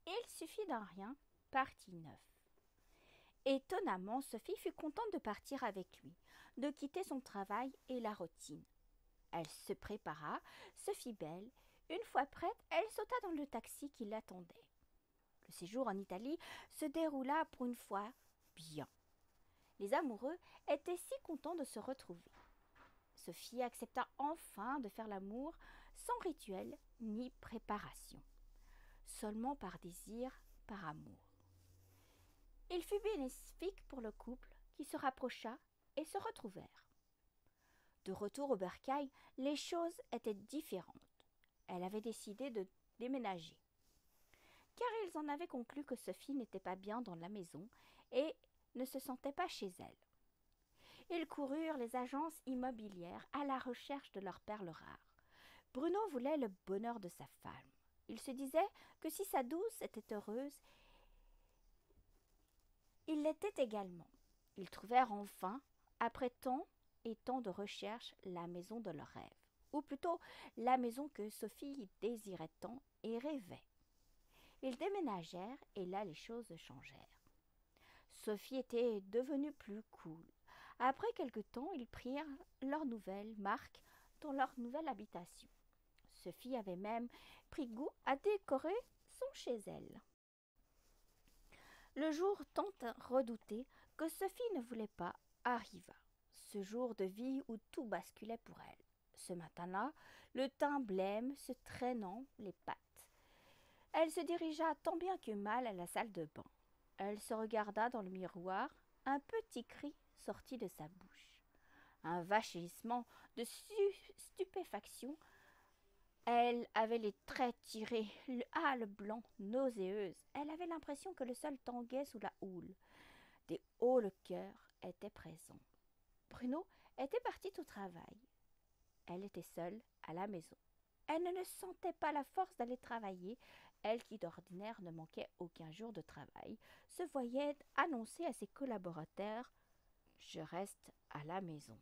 Il suffit d'un rien, partie 9. Étonnamment, Sophie fut contente de partir avec lui, de quitter son travail et la routine. Elle se prépara, se fit belle. Une fois prête, elle sauta dans le taxi qui l'attendait. Le séjour en Italie se déroula pour une fois bien. Les amoureux étaient si contents de se retrouver. Sophie accepta enfin de faire l'amour sans rituel ni préparation, seulement par désir, par amour. Il fut bénéfique pour le couple qui se rapprocha et se retrouvèrent. De retour au bercail, les choses étaient différentes. Elle avait décidé de déménager, car ils en avaient conclu que Sophie n'était pas bien dans la maison et ne se sentait pas chez elle. Ils coururent les agences immobilières à la recherche de leurs perles rares. Bruno voulait le bonheur de sa femme. Il se disait que si sa douce était heureuse, il l'était également. Ils trouvèrent enfin, après tant et tant de recherches, la maison de leurs rêves, ou plutôt la maison que Sophie désirait tant et rêvait. Ils déménagèrent et là les choses changèrent. Sophie était devenue plus cool. Après quelque temps, ils prirent leur nouvelle marque dans leur nouvelle habitation. Sophie avait même pris goût à décorer son chez elle. Le jour tant redouté que Sophie ne voulait pas arriva. Ce jour de vie où tout basculait pour elle. Ce matin-là, le teint blême se traînant les pattes. Elle se dirigea tant bien que mal à la salle de bain. Elle se regarda dans le miroir. Un petit cri sortit de sa bouche. Un vachissement de stupéfaction. Elle avait les traits tirés, le hâle blanc, nauséeuse. Elle avait l'impression que le sol tanguait sous la houle. Des hauts le cœur étaient présents. Bruno était parti au travail. Elle était seule à la maison. Elle ne sentait pas la force d'aller travailler. Elle, qui d'ordinaire ne manquait aucun jour de travail, se voyait annoncer à ses collaborateurs « Je reste à la maison ».